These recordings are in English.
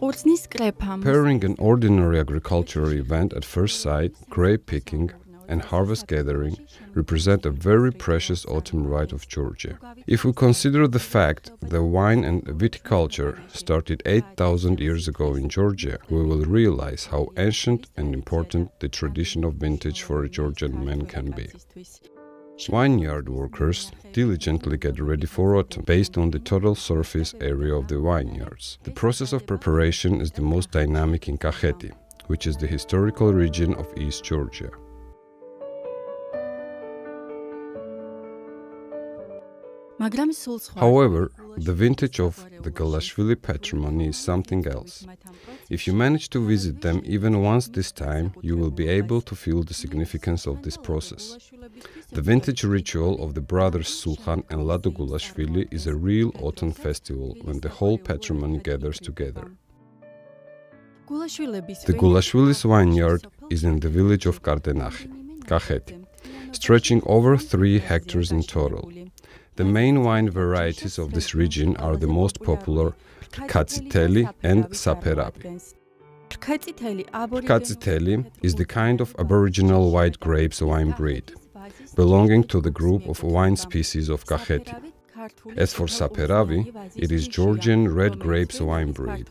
Pairing an ordinary agricultural event at first sight, grape picking, and harvest gathering represent a very precious autumn rite of Georgia. If we consider the fact that wine and viticulture started 8,000 years ago in Georgia, we will realize how ancient and important the tradition of vintage for a Georgian man can be. Vineyard workers diligently get ready for autumn based on the total surface area of the vineyards. The process of preparation is the most dynamic in Kakheti, which is the historical region of East Georgia. However, the vintage of the Galashvili patrimony is something else. If you manage to visit them even once this time, you will be able to feel the significance of this process. The vintage ritual of the brothers Sulhan and Lado Gulashvili is a real autumn festival when the whole patrimony gathers together. The Gulashvili's vineyard is in the village of Kardenachi, Kakheti, stretching over 3 hectares in total. The main wine varieties of this region are the most popular Katsiteli and Saperavi. Katsiteli is the kind of aboriginal white grapes wine breed, belonging to the group of wine species of Kakheti. As for Saperavi, it is Georgian red grapes wine breed,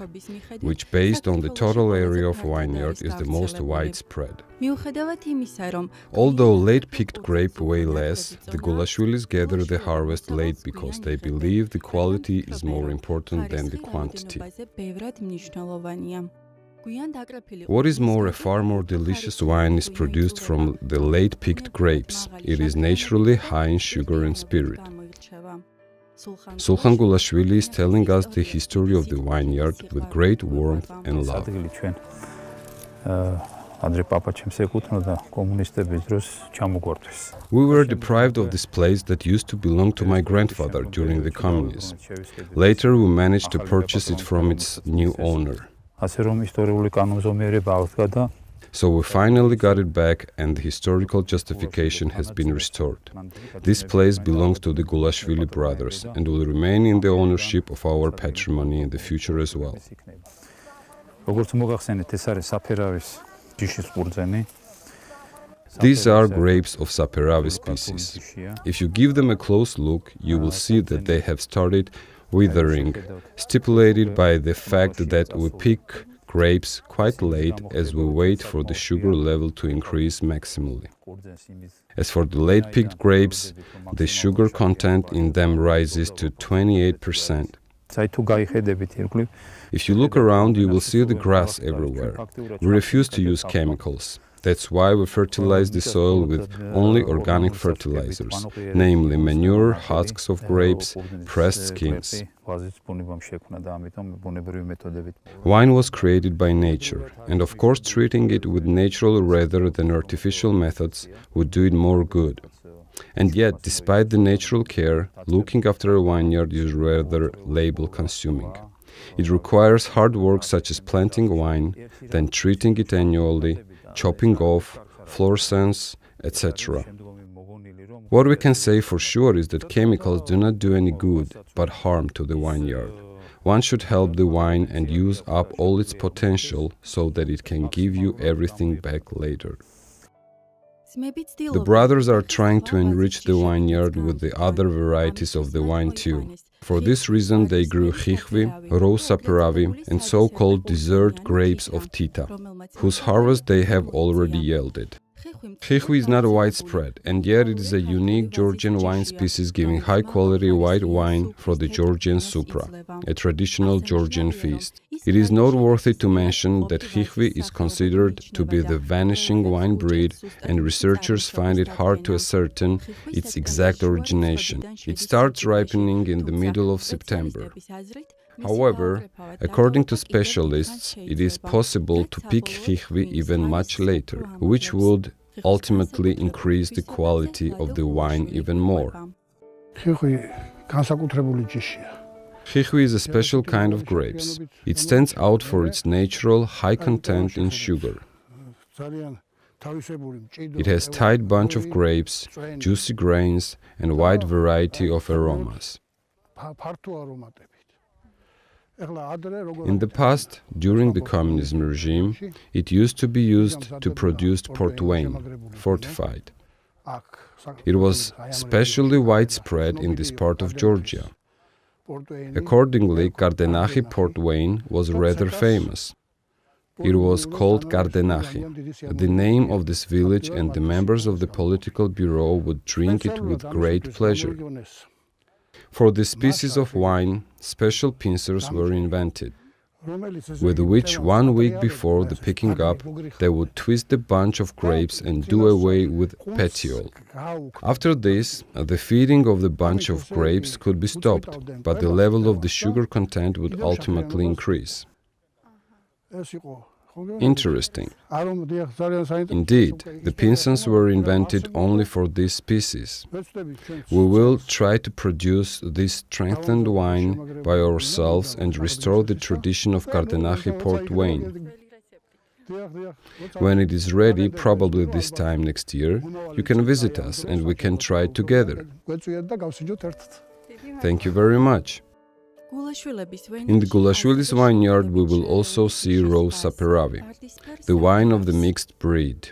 which based on the total area of vineyard is the most widespread. Although late-picked grape weigh less, the Gulashvilis gather the harvest late because they believe the quality is more important than the quantity. What is more, a far more delicious wine is produced from the late-picked grapes. It is naturally high in sugar and spirit. Sulhan Gulashvili is telling us the history of the vineyard with great warmth and love. We were deprived of this place that used to belong to my grandfather during the communism. Later we managed to purchase it from its new owner. So we finally got it back and the historical justification has been restored. This place belongs to the Gulashvili brothers and will remain in the ownership of our patrimony in the future as well. These are grapes of Saperavi species. If you give them a close look, you will see that they have started withering, stipulated by the fact that we pick grapes quite late as we wait for the sugar level to increase maximally. As for the late-picked grapes, the sugar content in them rises to 28%. If you look around, you will see the grass everywhere. We refuse to use chemicals. That's why we fertilize the soil with only organic fertilizers, namely manure, husks of grapes, pressed skins. Wine was created by nature, and of course treating it with natural rather than artificial methods would do it more good. And yet, despite the natural care, looking after a vineyard is rather labor-consuming. It requires hard work such as planting wine, then treating it annually, chopping off, fluorescence, etc. What we can say for sure is that chemicals do not do any good, but harm to the vineyard. One should help the wine and use up all its potential so that it can give you everything back later. The brothers are trying to enrich the vineyard with the other varieties of the wine too. For this reason they grew chikhvi, raw saperavi and so-called dessert grapes of Tita, whose harvest they have already yielded. Chikhvi is not widespread, and yet it is a unique Georgian wine species giving high-quality white wine for the Georgian supra, a traditional Georgian feast. It is noteworthy to mention that chikhvi is considered to be the vanishing wine breed, and researchers find it hard to ascertain its exact origination. It starts ripening in the middle of September. However, according to specialists, it is possible to pick chikhvi even much later, which would ultimately increase the quality of the wine even more. Chikhvi is a special kind of grapes. It stands out for its natural high content in sugar. It has tight bunch of grapes, juicy grains, and wide variety of aromas. In the past, during the communism regime, it used to be used to produce portwein, fortified. It was especially widespread in this part of Georgia. Accordingly, Kardenachi portwein was rather famous. It was called Kardenachi, the name of this village, and the members of the political bureau would drink it with great pleasure. For this species of wine, special pincers were invented, with which 1 week before the picking up, they would twist the bunch of grapes and do away with petiole. After this, the feeding of the bunch of grapes could be stopped, but the level of the sugar content would ultimately increase. Interesting. Indeed, the pincers were invented only for this species. We will try to produce this strengthened wine by ourselves and restore the tradition of Kardenachi portwein. When it is ready, probably this time next year, you can visit us and we can try it together. Thank you very much. In the Gulashvili's vineyard, we will also see Rose Saperavi, the wine of the mixed breed.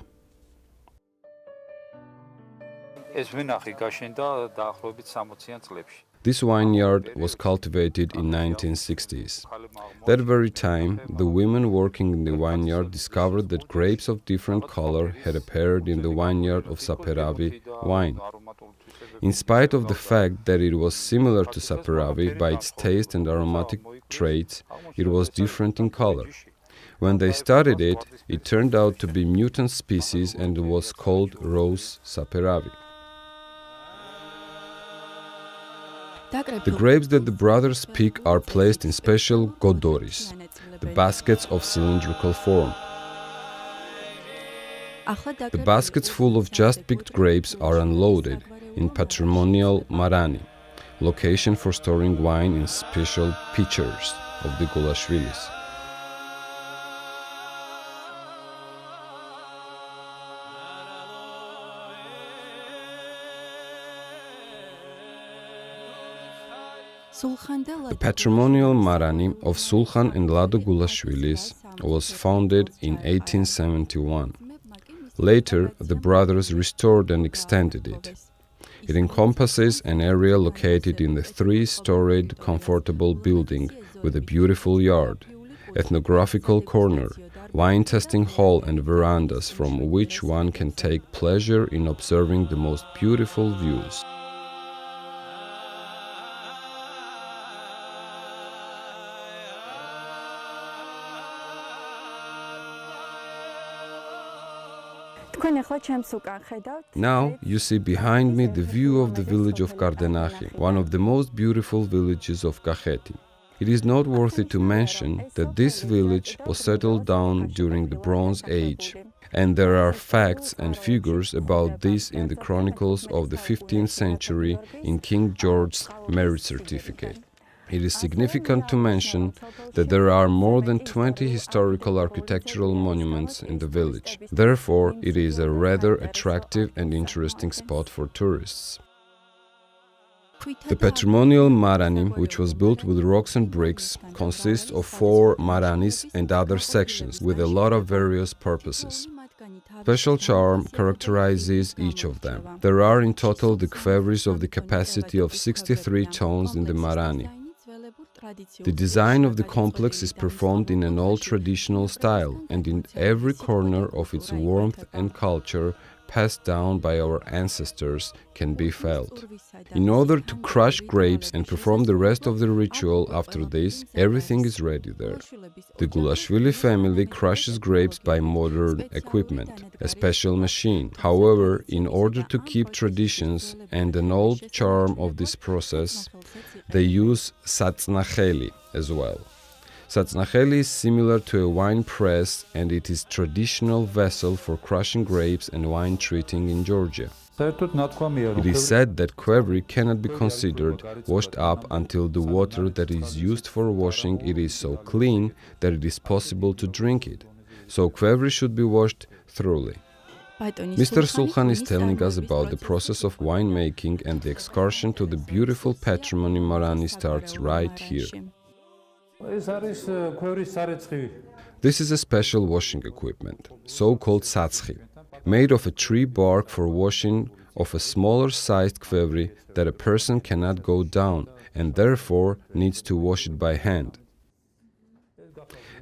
This vineyard was cultivated in 1960s. That very time, the women working in the vineyard discovered that grapes of different color had appeared in the vineyard of Saperavi wine. In spite of the fact that it was similar to Saperavi by its taste and aromatic traits, it was different in color. When they studied it, it turned out to be mutant species and was called Rose Saperavi. The grapes that the brothers pick are placed in special godoris, the baskets of cylindrical form. The baskets full of just picked grapes are unloaded in patrimonial Marani, location for storing wine in special pitchers of the Gulashvilis. The patrimonial Marani of Sulkhan and Lado Gulashvilis was founded in 1871. Later, the brothers restored and extended it. It encompasses an area located in the 3-storied comfortable building with a beautiful yard, ethnographical corner, wine testing hall and verandas from which one can take pleasure in observing the most beautiful views. Now you see behind me the view of the village of Kardenachi, one of the most beautiful villages of Kakheti. It is noteworthy to mention that this village was settled down during the Bronze Age, and there are facts and figures about this in the chronicles of the 15th century in King George's marriage certificate. It is significant to mention that there are more than 20 historical architectural monuments in the village. Therefore, it is a rather attractive and interesting spot for tourists. The patrimonial Marani, which was built with rocks and bricks, consists of 4 Maranis and other sections with a lot of various purposes. Special charm characterizes each of them. There are in total the qvevris of the capacity of 63 tons in the Marani. The design of the complex is performed in an old traditional style, and in every corner of its warmth and culture passed down by our ancestors can be felt. In order to crush grapes and perform the rest of the ritual after this, everything is ready there. The Gulashvili family crushes grapes by modern equipment, a special machine. However, in order to keep traditions and an old charm of this process, they use satznacheli as well. Satznacheli is similar to a wine press, and it is traditional vessel for crushing grapes and wine treating in Georgia. It is said that qvevri cannot be considered washed up until the water that is used for washing it is so clean that it is possible to drink it. So qvevri should be washed thoroughly. Mr. Sulkhan is telling us about the process of winemaking, and the excursion to the beautiful patrimony Marani starts right here. This is a special washing equipment, so-called satschi, made of a tree bark for washing of a smaller sized kvevri that a person cannot go down and therefore needs to wash it by hand.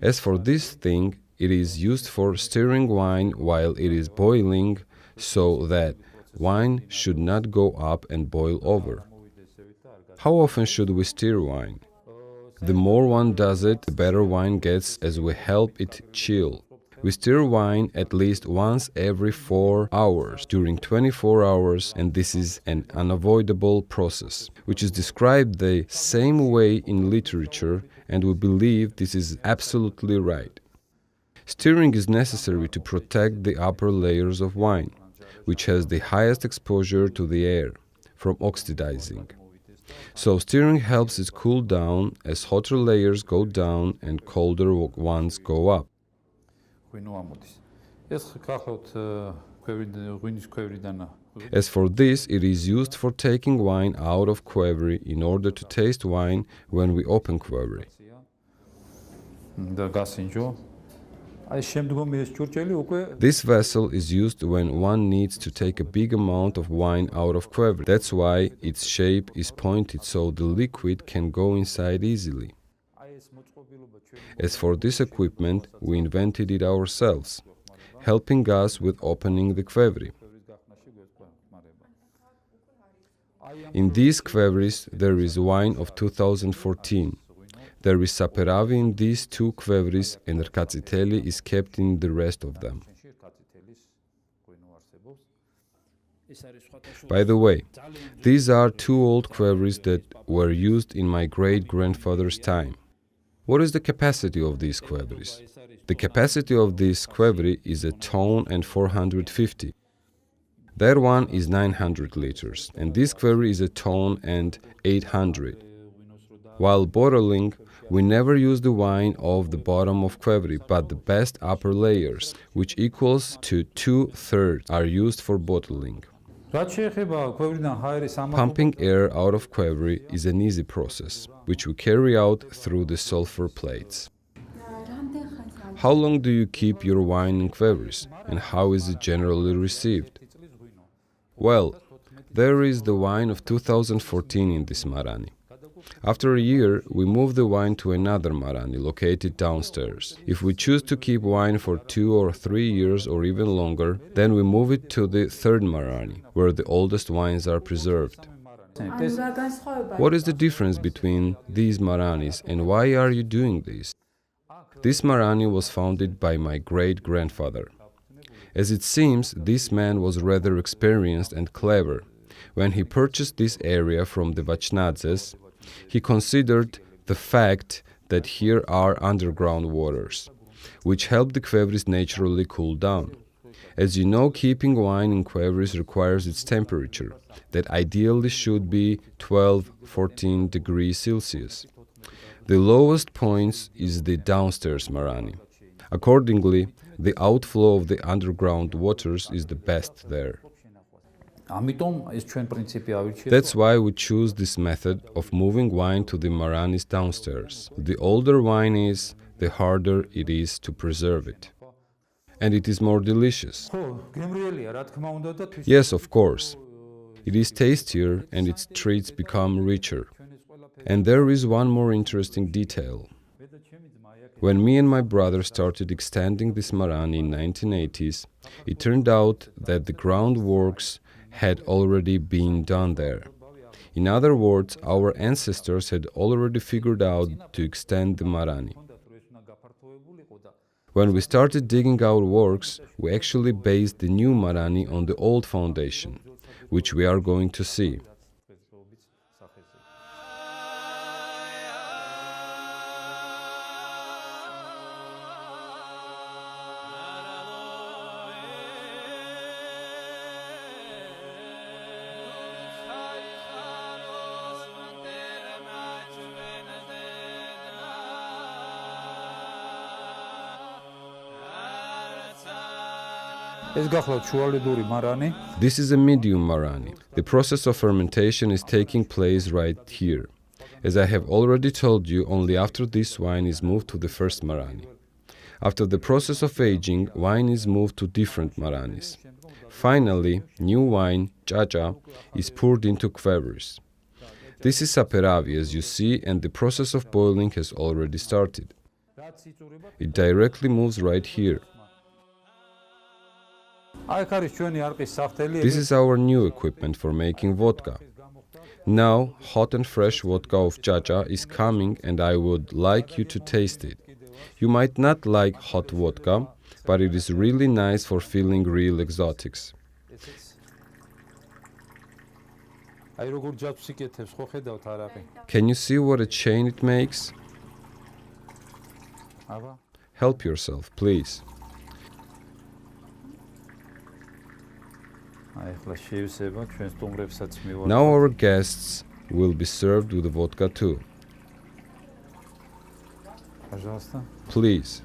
As for this thing, it is used for stirring wine while it is boiling so that wine should not go up and boil over. How often should we stir wine? The more one does it, the better wine gets as we help it chill. We stir wine at least once every 4 hours during 24 hours, and this is an unavoidable process, which is described the same way in literature, and we believe this is absolutely right. Stirring is necessary to protect the upper layers of wine, which has the highest exposure to the air, from oxidizing. So stirring helps it cool down as hotter layers go down and colder ones go up. As for this, it is used for taking wine out of kvevri in order to taste wine when we open kvevri. This vessel is used when one needs to take a big amount of wine out of kvevri. That's why its shape is pointed so the liquid can go inside easily. As for this equipment, we invented it ourselves, helping us with opening the kvevri. In these kvevris there is wine of 2014. There is saperavi in these 2 kvevris and rkatsiteli is kept in the rest of them. By the way, these are 2 old kvevris that were used in my great-grandfather's time. What is the capacity of these kvevris? The capacity of this kvevri is a ton and 450. That one is 900 liters, and this kvevri is a ton and 800. While bottling, we never use the wine off the bottom of kvevri, but the best upper layers, which equals to 2/3, are used for bottling. Pumping air out of kvevri is an easy process, which we carry out through the sulfur plates. How long do you keep your wine in kvevris, and how is it generally received? Well, there is the wine of 2014 in this marani. After a year, we move the wine to another marani located downstairs. If we choose to keep wine for 2 or 3 years or even longer, then we move it to the third marani, where the oldest wines are preserved. What is the difference between these maranis and why are you doing this? This marani was founded by my great-grandfather. As it seems, this man was rather experienced and clever. When he purchased this area from the Vachnadzes, he considered the fact that here are underground waters, which help the kvevris naturally cool down. As you know, keeping wine in kvevris requires its temperature, that ideally should be 12-14 degrees Celsius. The lowest point is the downstairs marani. Accordingly, the outflow of the underground waters is the best there. That's why we choose this method of moving wine to the maranis downstairs. The older wine is, the harder it is to preserve it. And it is more delicious. Yes, of course. It is tastier and its treats become richer. And there is one more interesting detail. When me and my brother started extending this marani in 1980s, it turned out that the groundworks had already been done there. In other words, our ancestors had already figured out to extend the marani. When we started digging out works, we actually based the new marani on the old foundation, which we are going to see. This is a medium marani. The process of fermentation is taking place right here. As I have already told you, only after this wine is moved to the first marani. After the process of aging, wine is moved to different maranis. Finally, new wine, chacha, is poured into qvevris. This is saperavi, as you see, and the process of boiling has already started. It directly moves right here. This is our new equipment for making vodka. Now, hot and fresh vodka of chacha is coming, and I would like you to taste it. You might not like hot vodka, but it is really nice for feeling real exotics. Can you see what a chain it makes? Help yourself, please. Now our guests will be served with vodka too. Please.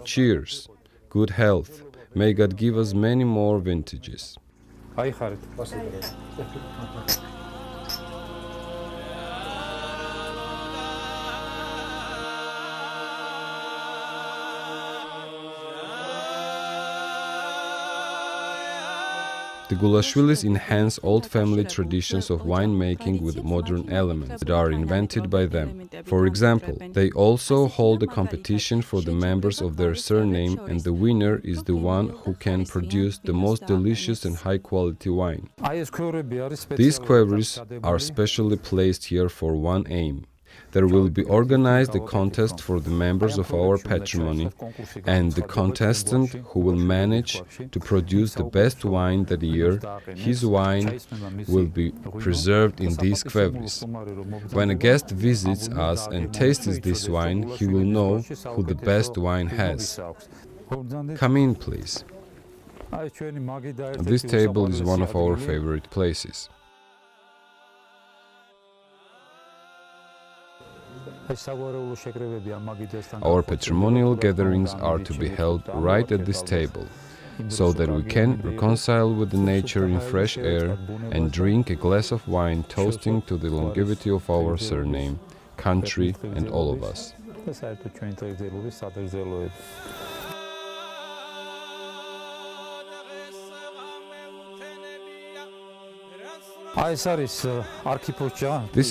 Cheers. Good health. May God give us many more vintages. The Gulashvilis enhance old family traditions of winemaking with modern elements that are invented by them. For example, they also hold a competition for the members of their surname, and the winner is the one who can produce the most delicious and high-quality wine. These qvevris are specially placed here for one aim. There will be organized a contest for the members of our patrimony, and the contestant who will manage to produce the best wine that year, his wine will be preserved in these qvevris. When a guest visits us and tastes this wine, he will know who the best wine has. Come in, please. This table is one of our favorite places. Our patrimonial gatherings are to be held right at this table, so that we can reconcile with the nature in fresh air and drink a glass of wine toasting to the longevity of our surname, country, and all of us. This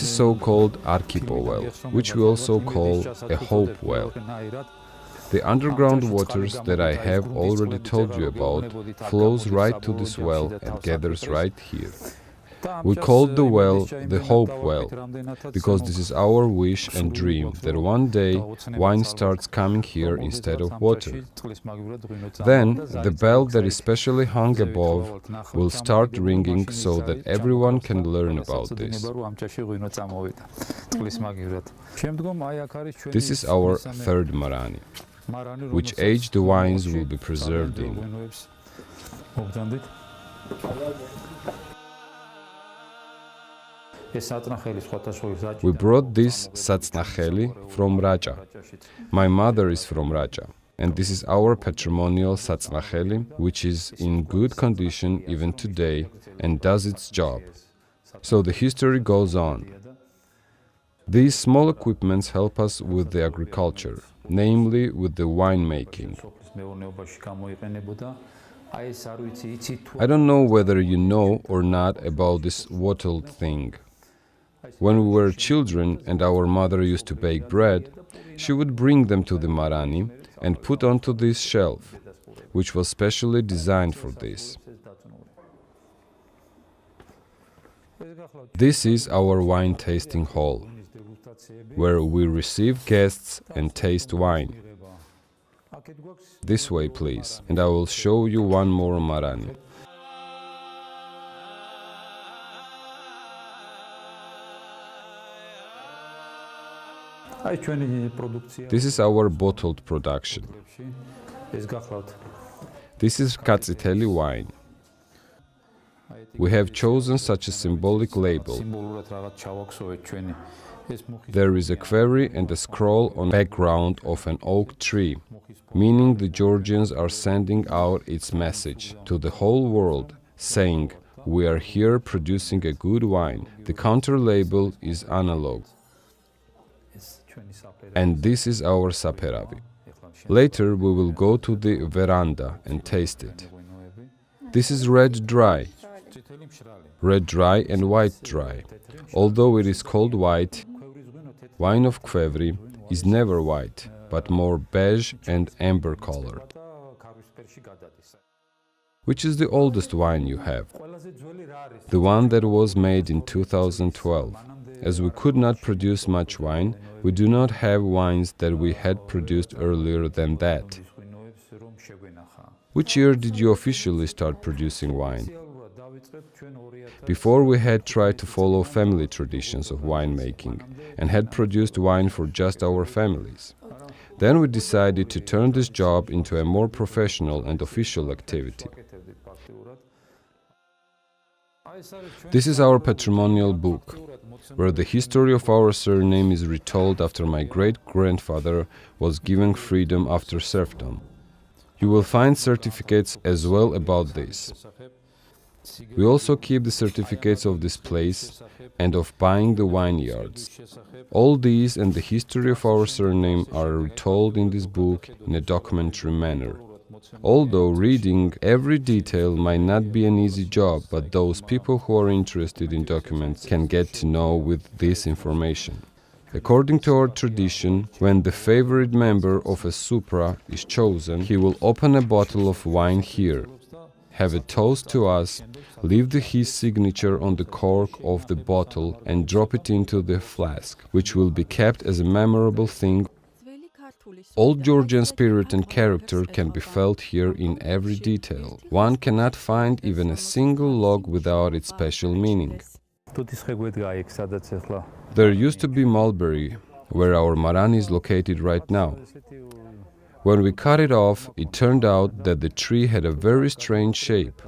is so-called Archipo well, which we also call a hope well. The underground waters that I have already told you about flows right to this well and gathers right here. We called the well the Hope Well, because this is our wish and dream that one day wine starts coming here instead of water. Then the bell that is specially hung above will start ringing so that everyone can learn about this. This is our third marani, which aged wines will be preserved in. We brought this satsnakheli from Raja. My mother is from Raja, and this is our patrimonial satsnakheli, which is in good condition even today and does its job. So the history goes on. These small equipments help us with the agriculture, namely with the winemaking. I don't know whether you know or not about this wattled thing. When we were children and our mother used to bake bread, she would bring them to the marani and put onto this shelf, which was specially designed for this. This is our wine tasting hall, where we receive guests and taste wine. This way, please, and I will show you one more marani. This is our bottled production. This is katsiteli wine. We have chosen such a symbolic label. There is a query and a scroll on background of an oak tree. meaning the Georgians are sending out its message to the whole world, saying, "We are here producing a good wine." The counter label is analog. And this is our saperavi. Later we will go to the veranda and taste it. This is red dry and white dry. Although it is called white, wine of Kvevri is never white, but more beige and amber colored. Which is the oldest wine you have? The one that was made in 2012. As we could not produce much wine, we do not have wines that we had produced earlier than that. Which year did you officially start producing wine? Before we had tried to follow family traditions of winemaking and had produced wine for just our families. Then we decided to turn this job into a more professional and official activity. This is our patrimonial book, where the history of our surname is retold after my great-grandfather was given freedom after serfdom. You will find certificates as well about this. We also keep the certificates of this place and of buying the vineyards. All these and the history of our surname are retold in this book in a documentary manner. Although reading every detail might not be an easy job, but those people who are interested in documents can get to know with this information. According to our tradition, when the favorite member of a supra is chosen, he will open a bottle of wine here, have a toast to us, leave his signature on the cork of the bottle and drop it into the flask, which will be kept as a memorable thing. Old Georgian spirit and character can be felt here in every detail. One cannot find even a single log without its special meaning. There used to be mulberry, where our Marani is located right now. When we cut it off, it turned out that the tree had a very strange shape.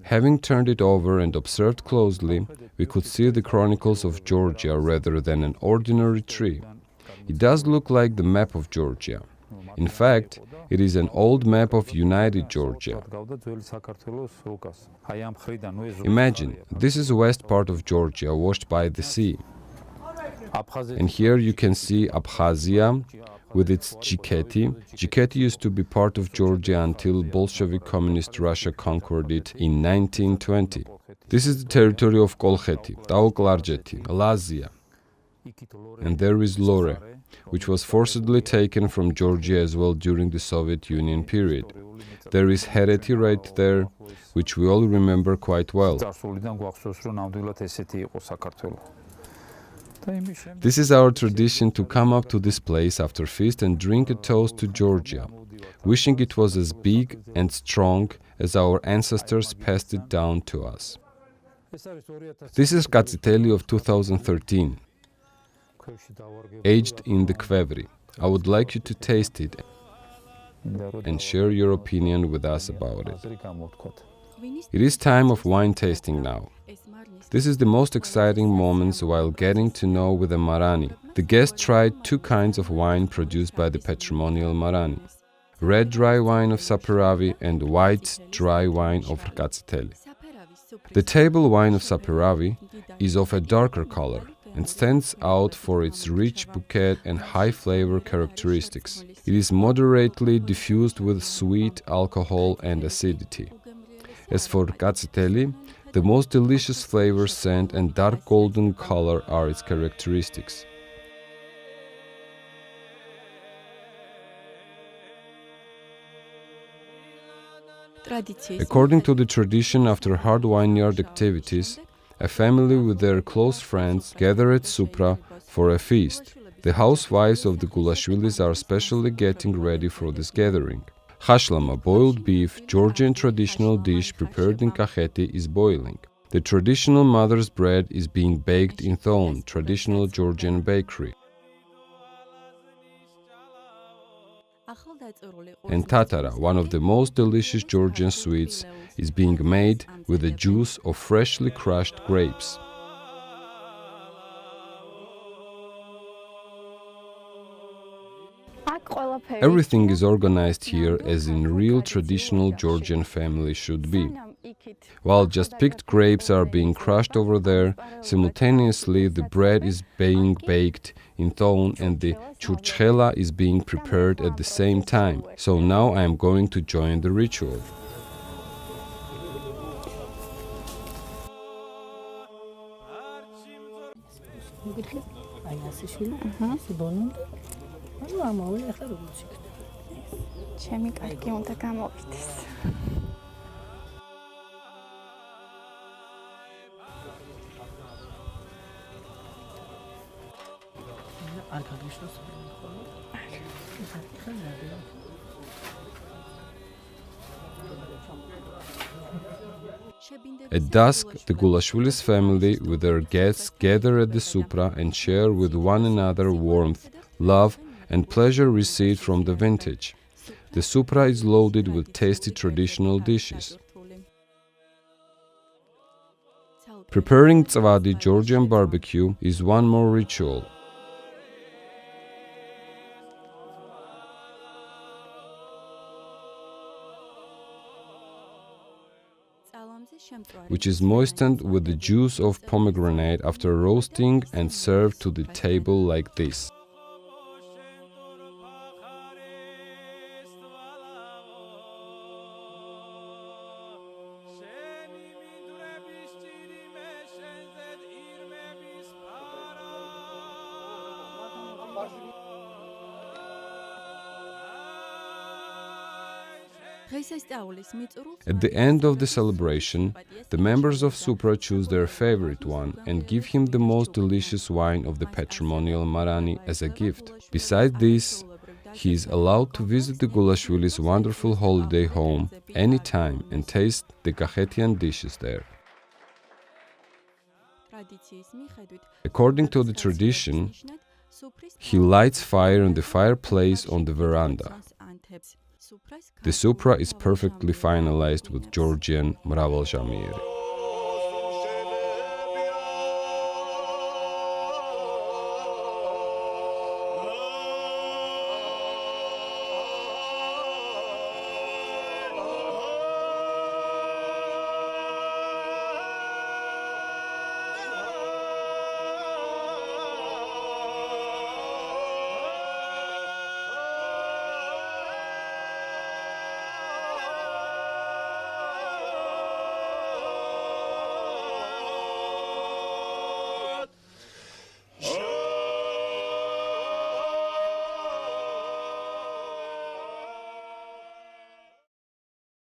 Having turned it over and observed closely, we could see the chronicles of Georgia rather than an ordinary tree. It does look like the map of Georgia. In fact, it is an old map of United Georgia. Imagine, this is the west part of Georgia, washed by the sea. And here you can see Abkhazia with its Jiketi. Jiketi used to be part of Georgia until Bolshevik Communist Russia conquered it in 1920. This is the territory of Kolkheti, Taoklarjeti, Lazia. And there is Lore, which was forcibly taken from Georgia as well during the Soviet Union period. There is Hereti right there, which we all remember quite well. This is our tradition to come up to this place after feast and drink a toast to Georgia, wishing it was as big and strong as our ancestors passed it down to us. This is Katsiteli of 2013, aged in the Kvevri. I would like you to taste it and share your opinion with us about it. It is time of wine tasting now. This is the most exciting moments while getting to know with the Marani. The guests tried two kinds of wine produced by the patrimonial Marani: red dry wine of Saperavi and white dry wine of Katsiteli. The table wine of Saperavi is of a darker color and stands out for its rich bouquet and high flavor characteristics. It is moderately diffused with sweet alcohol and acidity. As for Katsiteli, the most delicious flavor, scent, and dark golden color are its characteristics. According to the tradition, after hard vineyard activities, a family with their close friends gather at Supra for a feast. The housewives of the Gulashvilis are especially getting ready for this gathering. Hashlama, boiled beef, Georgian traditional dish prepared in kaheti, is boiling. The traditional mother's bread is being baked in Thon, traditional Georgian bakery. And Tatara, one of the most delicious Georgian sweets, is being made with the juice of freshly crushed grapes. Everything is organized here as in real traditional Georgian family should be. While just picked grapes are being crushed over there, simultaneously the bread is being baked in thon and the churchela is being prepared at the same time. So now I am going to join the ritual. At dusk, the Gulashvilis family with their guests gather at the supra and share with one another warmth, love, and pleasure received from the vintage. The supra is loaded with tasty traditional dishes. Preparing tzvadi Georgian barbecue is one more ritual. Which is moistened with the juice of pomegranate after roasting and served to the table like this. At the end of the celebration, the members of Supra choose their favorite one and give him the most delicious wine of the patrimonial Marani as a gift. Besides this, he is allowed to visit the Gulashvilis' wonderful holiday home anytime and taste the Kakhetian dishes there. According to the tradition, he lights fire in the fireplace on the veranda. The supra is perfectly finalized with Georgian mravel jamieri.